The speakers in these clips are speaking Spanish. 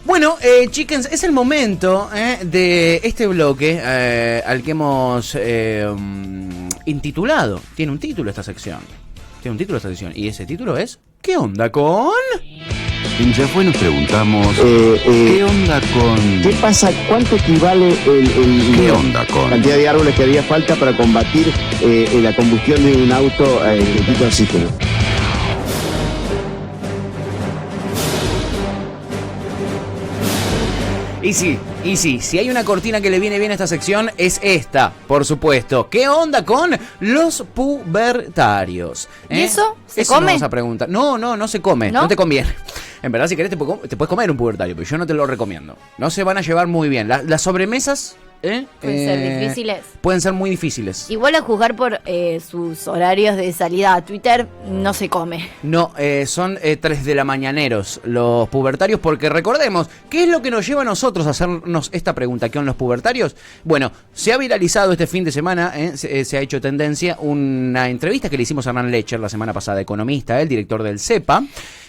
Bueno, chickens, es el momento de este bloque al que hemos intitulado. Tiene un título esta sección. Y ese título es ¿qué onda con? Ya fue, nos preguntamos ¿qué onda con? ¿Qué pasa? ¿Cuánto equivale ¿Qué onda con? la cantidad de árboles que haría falta para combatir la combustión de un auto que quita oxígeno? Y sí, si hay una cortina que le viene bien a esta sección, es esta, por supuesto. ¿Qué onda con los pubertarios? ¿Y eso? ¿Se Eso come? Vamos a preguntar. No se come, no te conviene. En verdad, si querés te puedes comer un pubertario, pero yo no te lo recomiendo. No se van a llevar muy bien. Las sobremesas... Pueden ser difíciles. Pueden ser muy difíciles. Igual a juzgar por sus horarios de salida a Twitter, no se come. No, son 3 de la mañaneros los pubertarios, porque recordemos, ¿qué es lo que nos lleva a nosotros a hacernos esta pregunta? ¿Qué son los pubertarios? Bueno, se ha viralizado este fin de semana, se ha hecho tendencia una entrevista que le hicimos a Hernán Lecher la semana pasada, economista, el director del CEPA.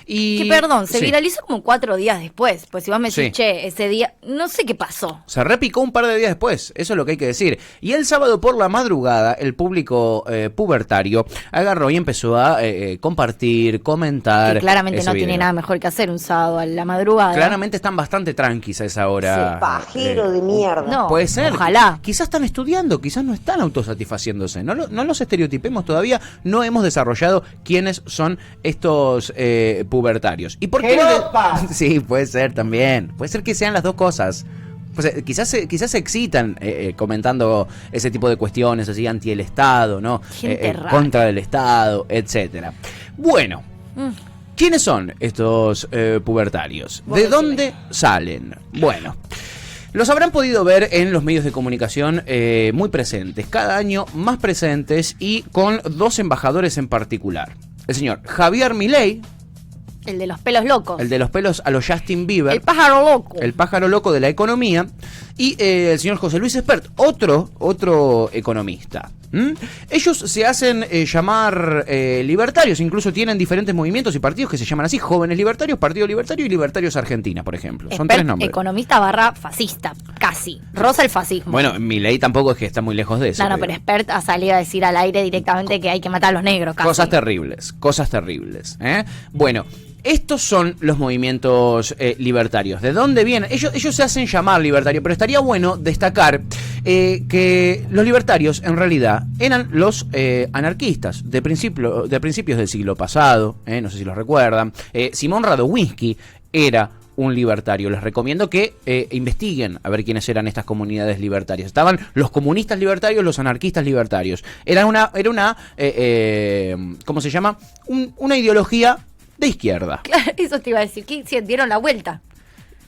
Y que perdón, se viralizó como 4 días después. Pues si vos me decís, che, ese día, no sé qué pasó. Se repicó un par de días después, eso es lo que hay que decir. Y el sábado por la madrugada, el público pubertario agarró y empezó a compartir, comentar. Que claramente no video. tiene nada mejor que hacer un sábado a la madrugada. Claramente están bastante tranquis a esa hora. Ese pajero de mierda. No, puede ser. Ojalá. Quizás están estudiando, quizás no están autosatisfaciéndose. No los estereotipemos todavía. No hemos desarrollado quiénes son estos pubertarios. ¿Y por qué? Sí, puede ser también. Puede ser que sean las dos cosas. Pues, quizás se excitan comentando ese tipo de cuestiones así anti el Estado, ¿no? Contra del Estado, etcétera. Bueno, ¿quiénes son estos pubertarios? ¿De dónde salen? Bueno, los habrán podido ver en los medios de comunicación muy presentes, cada año más presentes y con 2 embajadores en particular. El señor Javier Milei. El de los pelos locos. El de los pelos a los Justin Bieber. El pájaro loco. El pájaro loco de la economía. Y el señor José Luis Espert, otro economista. Ellos se hacen llamar libertarios, incluso tienen diferentes movimientos y partidos que se llaman así: Jóvenes Libertarios, Partido Libertario y Libertarios Argentina, por ejemplo. Son 3 nombres. Economista / fascista, casi. Rosa el fascismo. Bueno, Milei tampoco es que está muy lejos de eso. No, pero Espert ha salido a decir al aire directamente que hay que matar a los negros, casi. Cosas terribles. Bueno, estos son los movimientos libertarios. ¿De dónde vienen? Ellos se hacen llamar libertarios, pero estaría bueno destacar que los libertarios en realidad eran los anarquistas de principios del siglo pasado, no sé si los recuerdan. Simón Radowinsky era un libertario. Les recomiendo que investiguen a ver quiénes eran estas comunidades libertarias. Estaban los comunistas libertarios, los anarquistas libertarios. Era una ¿cómo se llama? Una ideología de izquierda. Claro, eso te iba a decir. ¿Qué dieron la vuelta?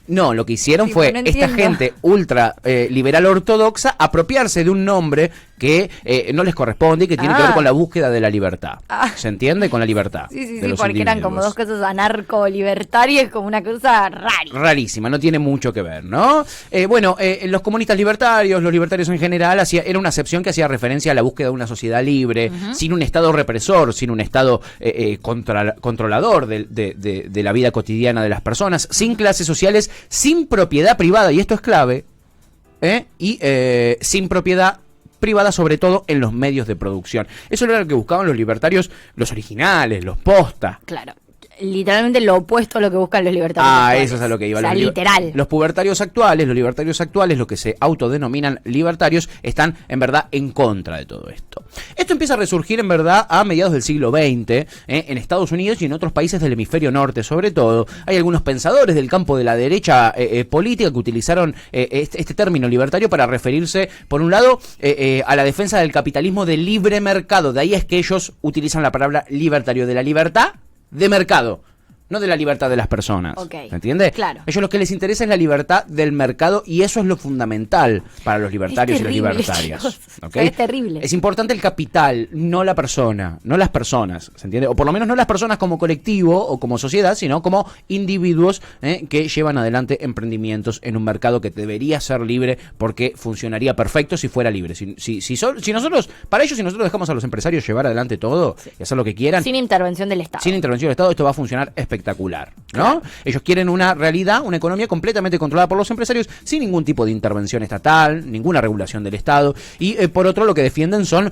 No, lo que hicieron fue esta gente ultra liberal ortodoxa apropiarse de un nombre que no les corresponde y que tiene que ver con la búsqueda de la libertad. ¿Se entiende? Con la libertad. Sí, porque eran como 2 cosas anarco-libertarias, como una cosa rarísima, no tiene mucho que ver, ¿no? Los comunistas libertarios, los libertarios en general, era una acepción que hacía referencia a la búsqueda de una sociedad libre, sin un Estado represor, sin un Estado controlador de la vida cotidiana de las personas, sin clases sociales, sin propiedad privada, y esto es clave, y sin propiedad privada, sobre todo en los medios de producción. Eso era lo que buscaban los libertarios, los originales, los posta. Claro. Literalmente lo opuesto a lo que buscan los libertarios. Eso es a lo que iba. O sea, literal. Los libertarios actuales, los que se autodenominan libertarios, están en verdad en contra de todo esto. Esto empieza a resurgir en verdad a mediados del siglo XX, en Estados Unidos y en otros países del hemisferio norte, sobre todo. Hay algunos pensadores del campo de la derecha política que utilizaron este término libertario para referirse, por un lado, a la defensa del capitalismo de libre mercado. De ahí es que ellos utilizan la palabra libertario, de la libertad de mercado, no de la libertad de las personas. ¿Se entiende? Claro. Ellos lo que les interesa es la libertad del mercado, y eso es lo fundamental para los libertarios y las libertarias. ¿Okay? Es terrible. Es importante el capital, no la persona, no las personas, ¿se entiende? O por lo menos no las personas como colectivo o como sociedad, sino como individuos que llevan adelante emprendimientos en un mercado que debería ser libre, porque funcionaría perfecto si fuera libre. Si nosotros dejamos a los empresarios llevar adelante todo y hacer lo que quieran, sin intervención del Estado. Sin intervención del Estado, esto va a funcionar espectacular. espectacular, ¿no? Ellos quieren una realidad, una economía completamente controlada por los empresarios, sin ningún tipo de intervención estatal, ninguna regulación del Estado, y por otro lo que defienden son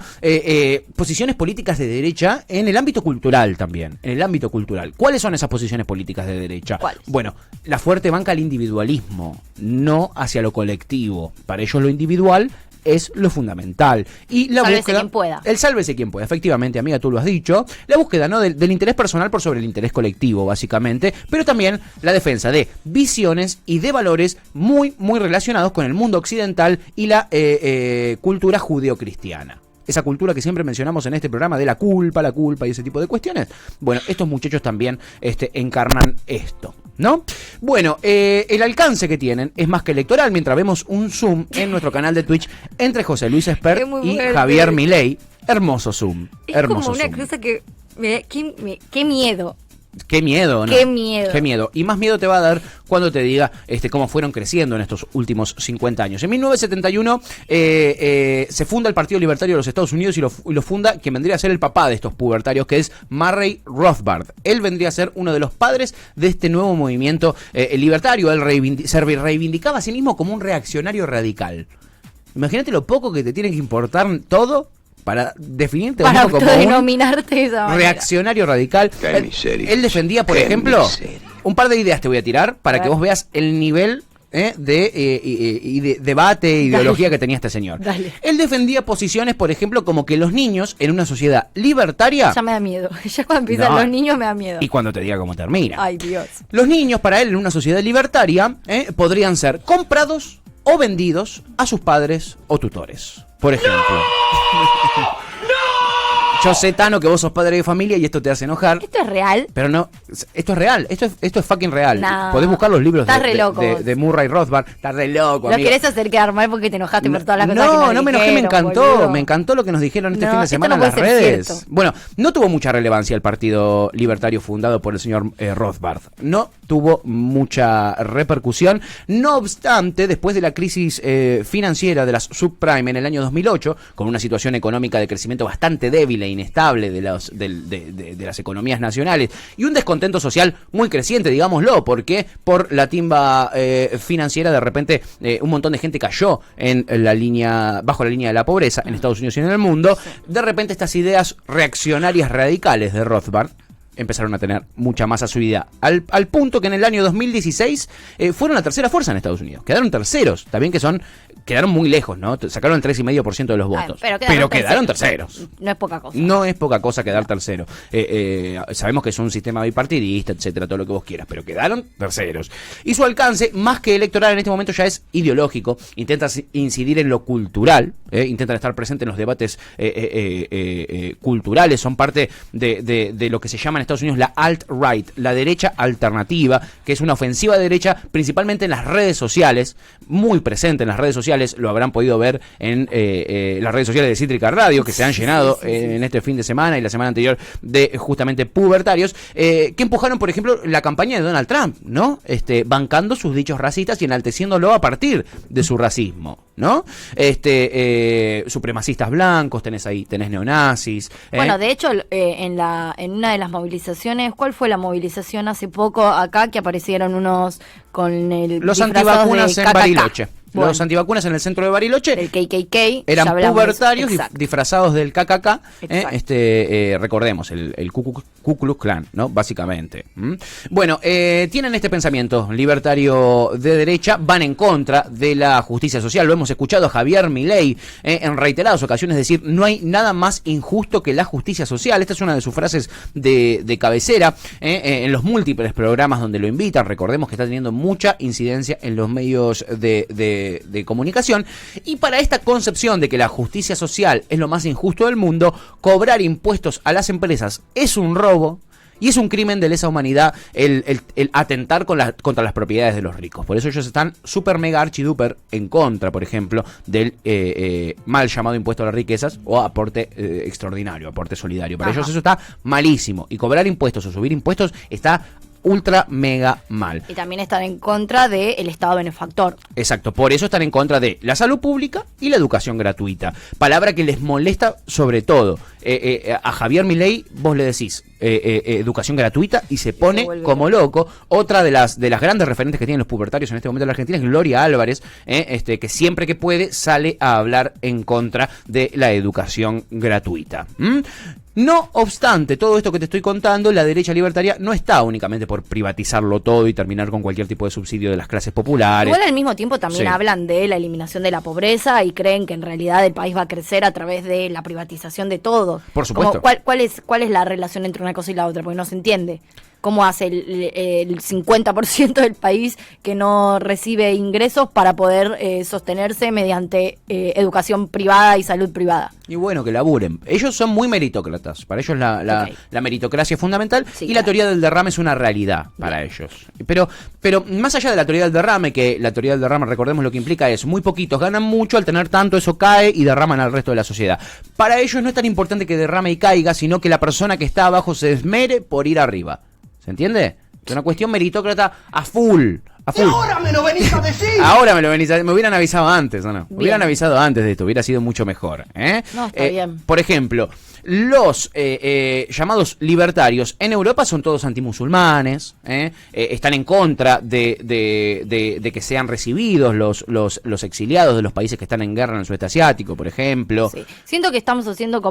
posiciones políticas de derecha en el ámbito cultural también, en el ámbito cultural. ¿Cuáles son esas posiciones políticas de derecha? ¿Cuáles? Bueno, la fuerte banca al individualismo, no hacia lo colectivo. Para ellos lo individual es lo fundamental. Y la Sálvese búsqueda, quien pueda. el sálvese quien pueda, efectivamente, amiga, tú lo has dicho. La búsqueda, ¿no?, del interés personal por sobre el interés colectivo, básicamente, pero también la defensa de visiones y de valores muy, muy relacionados con el mundo occidental y la cultura judeocristiana. Esa cultura que siempre mencionamos en este programa de la culpa y ese tipo de cuestiones. Bueno, estos muchachos también encarnan esto, ¿no? Bueno, el alcance que tienen es más que electoral, mientras vemos un Zoom en nuestro canal de Twitch entre José Luis Espert y Javier Milei. Hermoso Zoom. Es Hermoso como una Zoom. cosa que... Qué miedo. Qué miedo, ¿no? Qué miedo. Qué miedo. Y más miedo te va a dar cuando te diga cómo fueron creciendo en estos últimos 50 años. En 1971 se funda el Partido Libertario de los Estados Unidos y lo funda quien vendría a ser el papá de estos pubertarios, que es Murray Rothbard. Él vendría a ser uno de los padres de este nuevo movimiento libertario. Él se reivindicaba a sí mismo como un reaccionario radical. Imagínate lo poco que te tiene que importar todo para definirte Para como autodenominarte de esa manera. reaccionario radical. Él defendía, por ejemplo, un par de ideas te voy a tirar para que vos veas el nivel de debate, ideología que tenía este señor. Dale. Él defendía posiciones, por ejemplo, como que los niños en una sociedad libertaria... Ya me da miedo. Ya cuando empiezan No. los niños me da miedo. Y cuando te diga cómo termina. Ay, Dios. Los niños, para él, en una sociedad libertaria, podrían ser comprados o vendidos a sus padres o tutores. Por ejemplo. Yo sé, Tano, que vos sos padre de familia y esto te hace enojar. ¿Esto es real? Pero no, esto es real, esto es fucking real. No. Podés buscar los libros Estás re loco vos. de Murray Rothbard. Estás re loco, Lo amigo. querés hacer quedar mal porque te enojaste por todas las cosas que No, nos no me enojé, me dijeron, encantó. boludo. Me encantó lo que nos dijeron este No, fin de esto semana no en las puede ser redes. cierto. Bueno, no tuvo mucha relevancia el Partido Libertario fundado por el señor Rothbard. No tuvo mucha repercusión. No obstante, después de la crisis financiera de las subprime en el año 2008, con una situación económica de crecimiento bastante débil e inestable de las economías nacionales y un descontento social muy creciente, digámoslo, porque por la timba financiera de repente un montón de gente cayó en la línea, bajo la línea de la pobreza en Estados Unidos y en el mundo. De repente estas ideas reaccionarias radicales de Rothbard empezaron a tener mucha masa subida, al punto que en el año 2016 fueron la tercera fuerza en Estados Unidos. Quedaron terceros, también quedaron muy lejos, ¿no? Sacaron el 3,5% de los votos. Pero quedaron terceros. No es poca cosa. No es poca cosa quedar tercero. Sabemos que es un sistema bipartidista, etcétera, todo lo que vos quieras, pero quedaron terceros. Y su alcance, más que electoral en este momento, ya es ideológico. Intenta incidir en lo cultural, intentan estar presentes en los debates culturales, son parte de lo que se llama en Estados Unidos la alt-right, la derecha alternativa, que es una ofensiva de derecha principalmente en las redes sociales, muy presente en las redes sociales, lo habrán podido ver en las redes sociales de Cítrica Radio, que se han llenado en este fin de semana y la semana anterior de justamente pubertarios, que empujaron, por ejemplo, la campaña de Donald Trump, ¿no? Bancando sus dichos racistas y enalteciéndolo a partir de su racismo, ¿no? Supremacistas blancos, tenés neonazis. Bueno, de hecho, en una de las movilizaciones, ¿cuál fue la movilización hace poco acá que aparecieron unos con el los disfrazados antivacunas de en KKK? Bariloche. Bueno, Los antivacunas en el centro de Bariloche. el KKK. Eran ya hablamos de eso. pubertarios Exacto. disfrazados del KKK. Exacto. Recordemos, el Ku Klux Klan, ¿no? Básicamente. Bueno, tienen este pensamiento libertario de derecha, van en contra de la justicia social. Lo hemos escuchado a Javier Milei en reiteradas ocasiones decir: no hay nada más injusto que la justicia social. Esta es una de sus frases de cabecera en los múltiples programas donde lo invitan. Recordemos que está teniendo mucha incidencia en los medios de comunicación. Y para esta concepción de que la justicia social es lo más injusto del mundo, cobrar impuestos a las empresas es un robo y es un crimen de lesa humanidad el atentar contra las propiedades de los ricos. Por eso ellos están súper mega archiduper en contra, por ejemplo, del mal llamado impuesto a las riquezas o aporte extraordinario, aporte solidario. Para ellos eso está malísimo, y cobrar impuestos o subir impuestos está ultra mega mal. Y también están en contra del Estado benefactor. Exacto, por eso están en contra de la salud pública y la educación gratuita. Palabra que les molesta sobre todo. a Javier Milei vos le decís educación gratuita y se pone como loco. Otra de las grandes referentes que tienen los pubertarios en este momento en la Argentina es Gloria Álvarez, que siempre que puede sale a hablar en contra de la educación gratuita. No obstante, todo esto que te estoy contando, la derecha libertaria no está únicamente por privatizarlo todo y terminar con cualquier tipo de subsidio de las clases populares. Igual al mismo tiempo también hablan de la eliminación de la pobreza y creen que en realidad el país va a crecer a través de la privatización de todo. Por supuesto. ¿Cuál es la relación entre una cosa y la otra? Porque no se entiende. ¿Cómo hace el 50% del país que no recibe ingresos para poder sostenerse mediante educación privada y salud privada? Y bueno, que laburen. Ellos son muy meritócratas. Para ellos la meritocracia es fundamental y la teoría del derrame es una realidad para ellos. Pero más allá de la teoría del derrame, que la teoría del derrame, recordemos lo que implica es muy poquitos ganan mucho, al tener tanto eso cae y derraman al resto de la sociedad. Para ellos no es tan importante que derrame y caiga, sino que la persona que está abajo se esmere por ir arriba. ¿Se entiende? Es una cuestión meritócrata a full. Y ahora me lo venís a decir. Ahora me lo venís a decir. Me hubieran avisado antes, ¿o no? Me hubieran avisado antes de esto, hubiera sido mucho mejor. No, está bien. Por ejemplo, los llamados libertarios en Europa son todos antimusulmanes, están en contra de que sean recibidos los exiliados de los países que están en guerra en el sudeste asiático, por ejemplo. Sí. Siento que estamos haciendo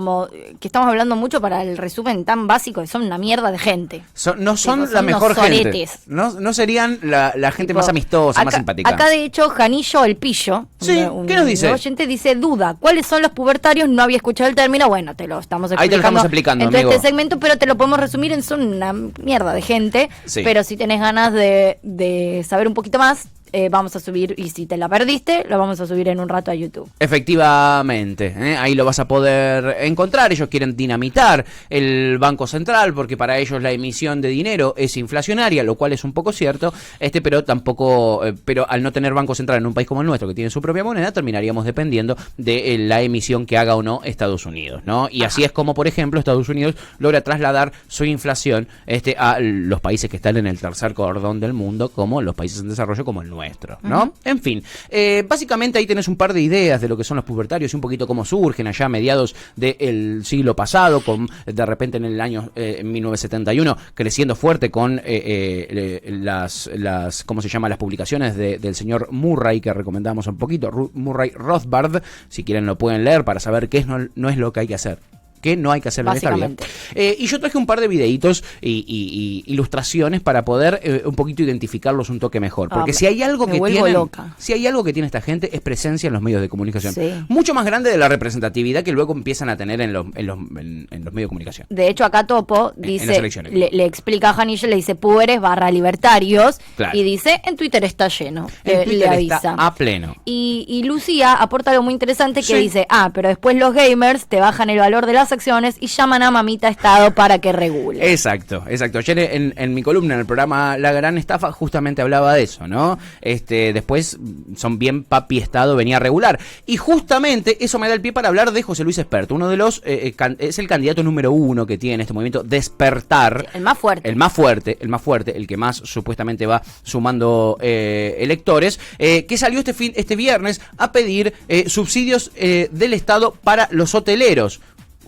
que estamos hablando mucho para el resumen tan básico que son una mierda de gente. No son la mejor gente. No serían la gente más amistosa, más simpática. Acá de hecho Janillo el Pillo, ¿qué nos dice? Oyente dice, duda, ¿cuáles son los pubertarios? No había escuchado el término, bueno, te lo estamos explicando. Ahí te lo estamos explicando, en amigo. Este segmento, pero te lo podemos resumir en son una mierda de gente, pero si tenés ganas de saber un poquito más, vamos a subir, y si te la perdiste, lo vamos a subir en un rato a YouTube. Efectivamente, ahí lo vas a poder encontrar. Ellos quieren dinamitar el Banco Central porque para ellos la emisión de dinero es inflacionaria, lo cual es un poco cierto, pero tampoco, pero al no tener Banco Central en un país como el nuestro que tiene su propia moneda, terminaríamos dependiendo de la emisión que haga o no Estados Unidos, ¿no? Y así es como, por ejemplo, Estados Unidos logra trasladar su inflación a los países que están en el tercer cordón del mundo, como los países en desarrollo como el nuestro, ¿no? En fin, básicamente ahí tenés un par de ideas de lo que son los pubertarios y un poquito cómo surgen allá a mediados del siglo pasado, con de repente en el año 1971 creciendo fuerte con las ¿cómo se llama? Las publicaciones del señor Murray, que recomendamos un poquito, Murray Rothbard, si quieren lo pueden leer para saber qué no es lo que hay que hacer. Que no hay que hacerlo en esta vida. Y yo traje un par de videitos y ilustraciones para poder un poquito identificarlos un toque mejor. Porque si hay algo que tiene esta gente es presencia en los medios de comunicación. Mucho más grande de la representatividad que luego empiezan a tener en los medios de comunicación. De hecho, acá Topo dice, le explica a Janillo, le dice púberes / libertarios, y dice, en Twitter está lleno. En Twitter le avisa. está a pleno. Y Lucía aporta algo muy interesante que dice, pero después los gamers te bajan el valor de las acciones y llaman a Mamita Estado para que regule. Exacto. Ayer en mi columna en el programa La Gran Estafa justamente hablaba de eso, ¿no? Después son bien papi Estado, venía a regular. Y justamente eso me da el pie para hablar de José Luis Esperto, uno de los es el candidato número 1 que tiene este movimiento Despertar. El más fuerte. El más fuerte, el que más supuestamente va sumando electores, que salió este viernes a pedir subsidios del Estado para los hoteleros.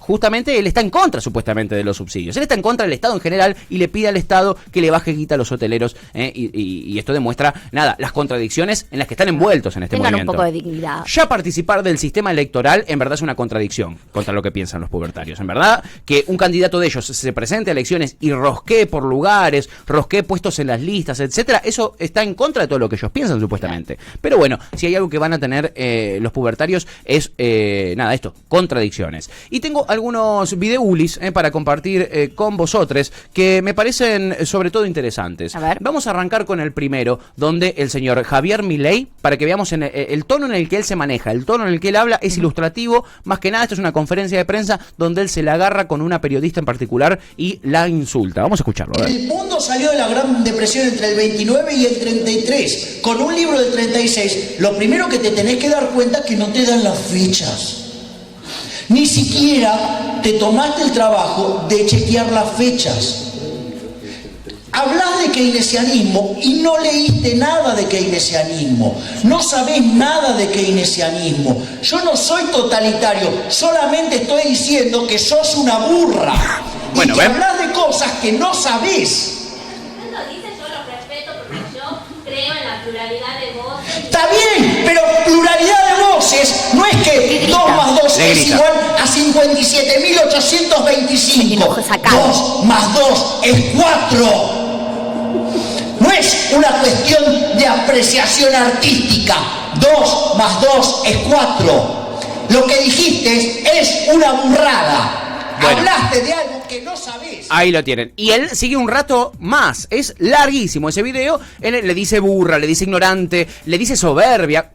Justamente él está en contra, supuestamente, de los subsidios. Él está en contra del Estado en general y le pide al Estado que le baje guita a los hoteleros. Y esto demuestra, las contradicciones en las que están envueltos en este movimiento. Un poco de dignidad. Ya participar del sistema electoral, en verdad, es una contradicción contra lo que piensan los pubertarios. En verdad, que un candidato de ellos se presente a elecciones y rosquee por lugares, rosquee puestos en las listas, etcétera, eso está en contra de todo lo que ellos piensan, supuestamente. Pero bueno, si hay algo que van a tener los pubertarios es, contradicciones. Y tengo algunos videulis para compartir con vosotros que me parecen sobre todo interesantes. A ver. Vamos a arrancar con el primero, donde el señor Javier Milei, para que veamos el tono en el que él se maneja, el tono en el que él habla es ilustrativo. Más que nada, esto es una conferencia de prensa donde él se la agarra con una periodista en particular y la insulta. Vamos a escucharlo. A ver. El mundo salió de la Gran Depresión entre el 29 y el 33, con un libro del 36. Lo primero que te tenés que dar cuenta es que no te dan las fechas. Ni siquiera te tomaste el trabajo de chequear las fechas. Hablas de keynesianismo y no leíste nada de keynesianismo. No sabés nada de keynesianismo. Yo no soy totalitario, solamente estoy diciendo que sos una burra. Bueno, y que hablas de cosas que no sabés. Está bien, pero pluralidad de voces no es que 2 más 2 es igual a 57.825. 2 más 2 es 4. No es una cuestión de apreciación artística. 2 más 2 es 4. Lo que dijiste es una burrada. Bueno. Hablaste de algo que no sabés. Ahí lo tienen. Y él sigue un rato más. Es larguísimo ese video. Él le dice burra, le dice ignorante, le dice soberbia.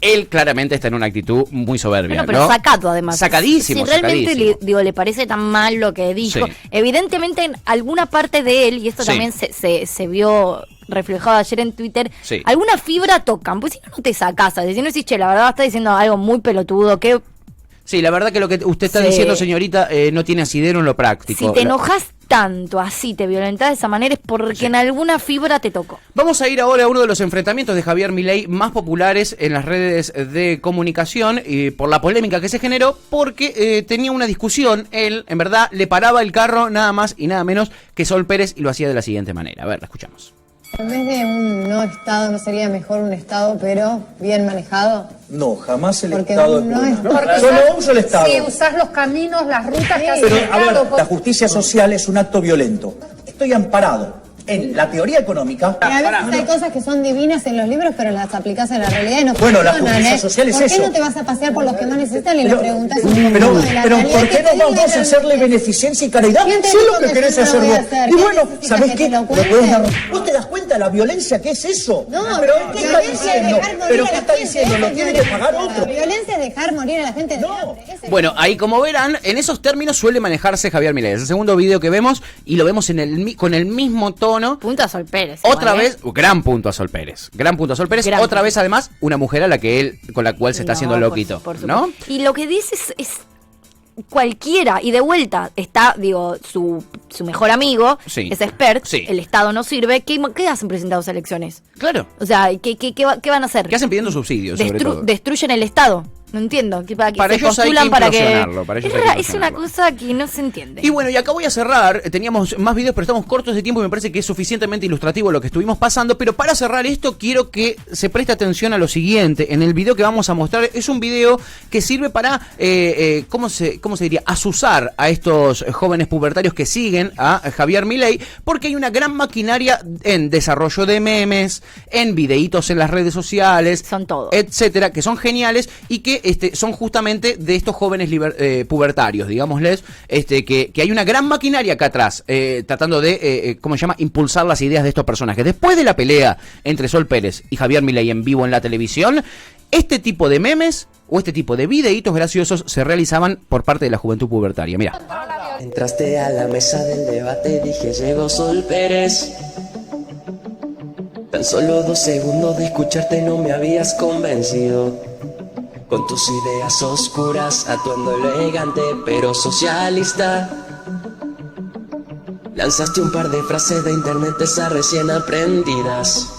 Él claramente está en una actitud muy soberbia, bueno, pero ¿no? Sacado, además. Sacadísimo, si realmente sacadísimo. le parece tan mal lo que dijo, Sí. evidentemente en alguna parte de él, y esto Sí. también se vio reflejado ayer en Twitter, Sí. alguna fibra tocan. Pues si no te sacás, si no decís, che, la verdad está diciendo algo muy pelotudo, que Sí, la verdad que lo que usted está diciendo, señorita, no tiene asidero en lo práctico. si te enojas tanto así, te violentás de esa manera, es porque en alguna fibra te tocó. Vamos a ir ahora a uno de los enfrentamientos de Javier Milei más populares en las redes de comunicación por la polémica que se generó, porque tenía una discusión. Él, en verdad, le paraba el carro nada más y nada menos que Sol Pérez y lo hacía de la siguiente manera. A ver, la escuchamos. En vez de un no Estado, ¿no sería mejor un Estado, pero bien manejado? No, jamás el Porque Estado es no bueno. es- No, yo no uso el Estado. Si usás los caminos, las rutas que hace Pero, el a ver, Estado, la justicia social es un acto violento. Estoy amparado en la teoría económica. Y a veces hay cosas que son divinas en los libros, pero las aplicás en la realidad y no Bueno, la funcionan, justicia social es ¿Por qué eso? no te vas a pasear por los que más necesitan y le Pero, preguntás pero, un poco de la pero realidad ¿por que qué te no diga vamos a hacerle realmente? beneficencia y caridad? ¿Quién te Sé dijo lo que que querés yo no hacer lo voy a vos. hacer? Y ¿Qué bueno, necesitas, ¿sabés que qué? te lo Lo podés dar. cuente? ¿Vos te das cuenta de la violencia que es eso? No, pero ¿qué violencia está es diciendo? dejar morir ¿Pero a qué la está gente, diciendo? Lo tiene que pagar otro. La violencia es dejar morir a la gente de hambre. Bueno, ahí como verán, en esos términos suele manejarse Javier Milei. Es el segundo video que vemos y lo vemos con el mismo tono. Punto a Sol Pérez. Otra igual, vez, gran punto a Sol Pérez. Gran punto a Sol Pérez. Gran Otra punto. vez, además, una mujer a la que él, con la cual se está No, haciendo loquito. por supuesto. ¿No? Y lo que dice es cualquiera, y de vuelta está, digo, su mejor amigo, Sí. es expert, Sí. el Estado no sirve. ¿Qué hacen presentados a elecciones? Claro. O sea, ¿qué van a hacer? ¿Qué hacen pidiendo subsidios, sobre todo? Destruyen el Estado. No entiendo. Para Para se ellos hay postulan que para que. implosionarlo, para ellos hay que Es una implosionarlo. cosa que no se entiende. Y bueno, y acá voy a cerrar. Teníamos más videos, pero estamos cortos de tiempo y me parece que es suficientemente ilustrativo lo que estuvimos pasando. Pero para cerrar esto, quiero que se preste atención a lo siguiente. En el video que vamos a mostrar, es un video que sirve para, ¿cómo se diría? Azuzar a estos jóvenes pubertarios que siguen a Javier Milei, porque hay una gran maquinaria en desarrollo de memes, en videitos en las redes sociales, Son todos. etcétera, que son geniales y que son justamente de estos jóvenes pubertarios, digámosles, que hay una gran maquinaria acá atrás, tratando de, ¿cómo se llama?, impulsar las ideas de estos personajes. Después de la pelea entre Sol Pérez y Javier Milei en vivo en la televisión, este tipo de memes o este tipo de videitos graciosos se realizaban por parte de la juventud pubertaria. Mira. Entraste a la mesa del debate, dije llegó Sol Pérez. Tan solo 2 segundos de escucharte no me habías convencido. Con tus ideas oscuras, atuendo elegante pero socialista. Lanzaste un par de frases de internet esas recién aprendidas.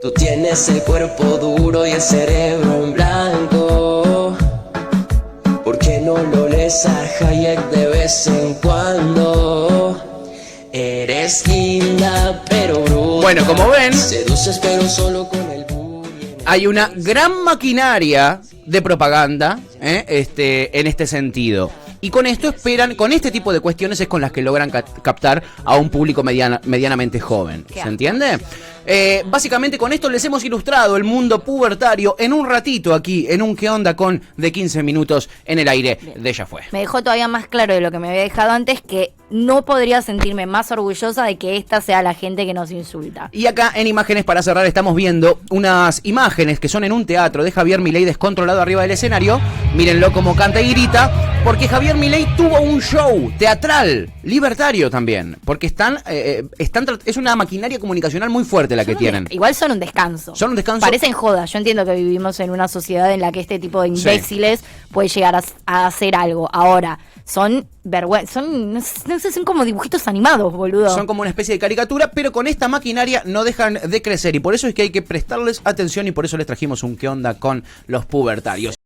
Tú tienes el cuerpo duro y el cerebro en blanco. ¿Por qué no lo lees a Hayek de vez en cuando? Eres linda pero bruta. Bueno, como ven, Seduces pero solo con el bullying. hay una gran maquinaria de propaganda en este sentido. Y con esto esperan, con este tipo de cuestiones es con las que logran captar a un público medianamente joven. ¿Se entiende? Básicamente con esto les hemos ilustrado el mundo pubertario en un ratito aquí, en un ¿Qué onda con? De 15 minutos en el aire de Ya Fue. Me dejó todavía más claro de lo que me había dejado antes, que no podría sentirme más orgullosa de que esta sea la gente que nos insulta. Y acá en imágenes para cerrar estamos viendo unas imágenes que son en un teatro de Javier Milei descontrolado arriba del escenario. Mírenlo como canta y grita, Porque Javier Milei tuvo un show teatral, libertario también. Porque es una maquinaria comunicacional muy fuerte la que tienen. Igual son un descanso. Son un descanso. Parecen jodas. Yo entiendo que vivimos en una sociedad en la que este tipo de imbéciles puede llegar a hacer algo. Ahora, son vergüenza. No sé, son como dibujitos animados, boludo. Son como una especie de caricatura, pero con esta maquinaria no dejan de crecer. Y por eso es que hay que prestarles atención y por eso les trajimos un ¿Qué onda con los pubertarios?